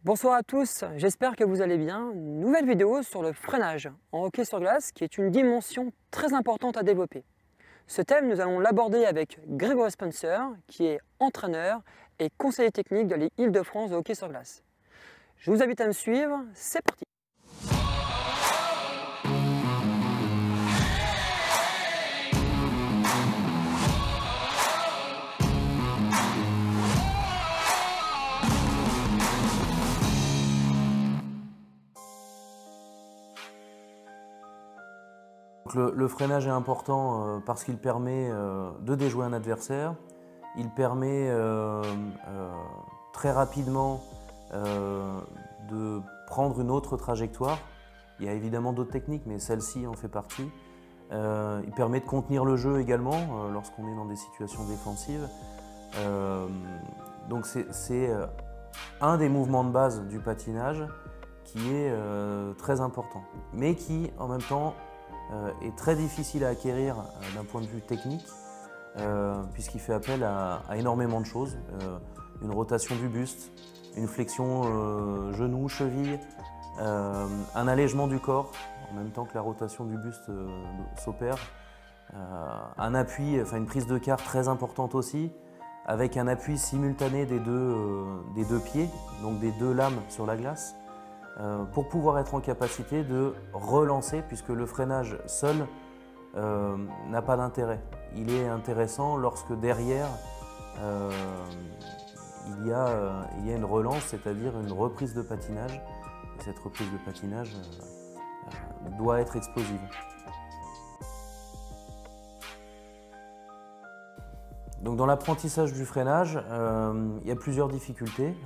Bonsoir à tous, j'espère que vous allez bien. Nouvelle vidéo sur le freinage en hockey sur glace qui est une dimension très importante à développer. Ce thème, nous allons l'aborder avec Grégory Spencer qui est entraîneur et conseiller technique de l'Île-de-France de hockey sur glace. Je vous invite à me suivre, c'est parti! Le freinage est important parce qu'il permet de déjouer un adversaire. Il permet très rapidement de prendre une autre trajectoire. Il y a évidemment d'autres techniques, mais celle-ci en fait partie. Il permet de contenir le jeu également lorsqu'on est dans des situations défensives. Donc c'est un des mouvements de base du patinage qui est très important, mais qui en même temps est très difficile à acquérir d'un point de vue technique puisqu'il fait appel à énormément de choses. Une rotation du buste, une flexion genou, cheville, un allègement du corps en même temps que la rotation du buste s'opère, un appui, enfin une prise de quart très importante aussi, avec un appui simultané des deux pieds, donc des deux lames sur la glace, pour pouvoir être en capacité de relancer, puisque le freinage seul n'a pas d'intérêt. Il est intéressant lorsque derrière il y a une relance, c'est-à-dire une reprise de patinage. Et cette reprise de patinage doit être explosive. Donc dans l'apprentissage du freinage, il y a plusieurs difficultés.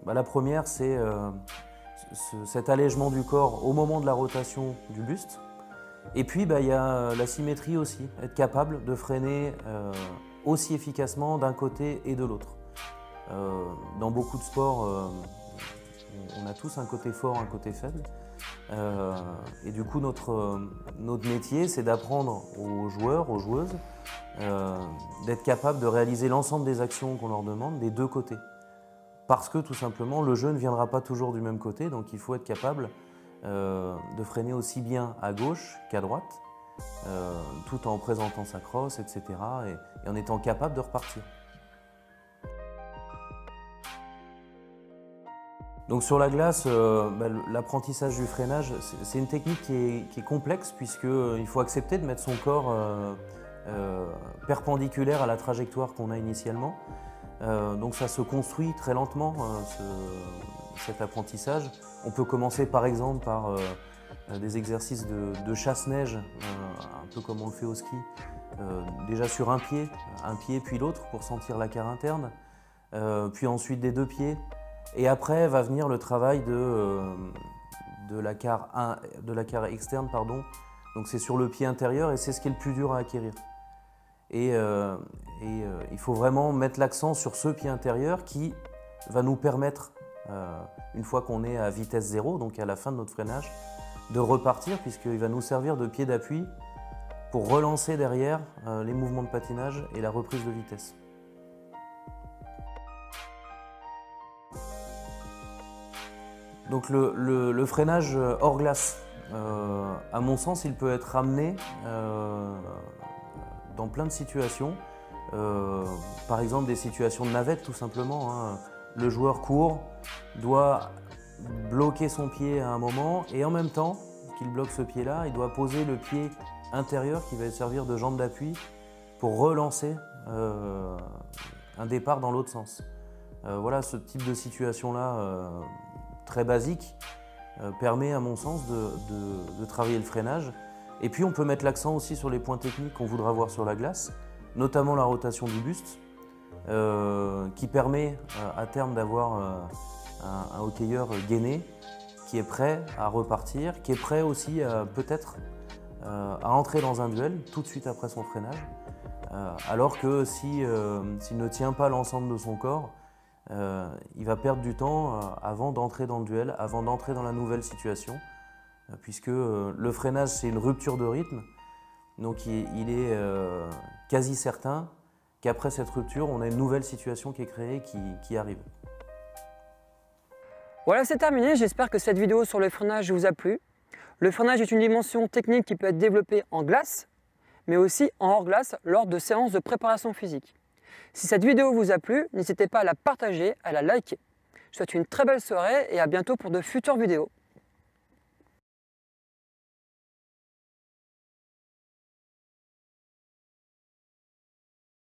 La première, c'est cet allègement du corps au moment de la rotation du buste. Et puis il y a la symétrie aussi, être capable de freiner aussi efficacement d'un côté et de l'autre. Dans beaucoup de sports, on a tous un côté fort, un côté faible. Et du coup notre métier, c'est d'apprendre aux joueurs, aux joueuses, d'être capable de réaliser l'ensemble des actions qu'on leur demande des deux côtés. Parce que tout simplement, le jeu ne viendra pas toujours du même côté, donc il faut être capable de freiner aussi bien à gauche qu'à droite, tout en présentant sa crosse, etc. et en étant capable de repartir. Donc sur la glace, l'apprentissage du freinage, c'est une technique qui est complexe puisqu'il faut accepter de mettre son corps perpendiculaire à la trajectoire qu'on a initialement. Donc ça se construit très lentement, cet apprentissage. On peut commencer par exemple par des exercices de chasse-neige, un peu comme on le fait au ski, déjà sur un pied puis l'autre pour sentir la carre interne, puis ensuite des deux pieds. Et après va venir le travail de la carre externe, pardon. Donc c'est sur le pied intérieur et c'est ce qui est le plus dur à acquérir. Et il faut vraiment mettre l'accent sur ce pied intérieur qui va nous permettre, une fois qu'on est à vitesse zéro, donc à la fin de notre freinage, de repartir puisqu'il va nous servir de pied d'appui pour relancer derrière les mouvements de patinage et la reprise de vitesse. Donc le freinage hors glace, à mon sens, il peut être ramené dans plein de situations. Par exemple des situations de navette tout simplement, hein. Le joueur court, doit bloquer son pied à un moment et en même temps qu'il bloque ce pied-là, il doit poser le pied intérieur qui va servir de jambe d'appui pour relancer un départ dans l'autre sens. Voilà, ce type de situation-là, très basique, permet à mon sens de travailler le freinage. Et puis on peut mettre l'accent aussi sur les points techniques qu'on voudra voir sur la glace, notamment la rotation du buste, qui permet à terme d'avoir un hockeyeur gainé, qui est prêt à repartir, qui est prêt aussi peut-être à entrer dans un duel tout de suite après son freinage, alors que s'il ne tient pas l'ensemble de son corps, il va perdre du temps avant d'entrer dans le duel, avant d'entrer dans la nouvelle situation, puisque le freinage c'est une rupture de rythme, donc il est quasi certain qu'après cette rupture, on a une nouvelle situation qui est créée, qui arrive. Voilà, c'est terminé. J'espère que cette vidéo sur le freinage vous a plu. Le freinage est une dimension technique qui peut être développée en glace, mais aussi en hors-glace lors de séances de préparation physique. Si cette vidéo vous a plu, n'hésitez pas à la partager, à la liker. Je vous souhaite une très belle soirée et à bientôt pour de futures vidéos.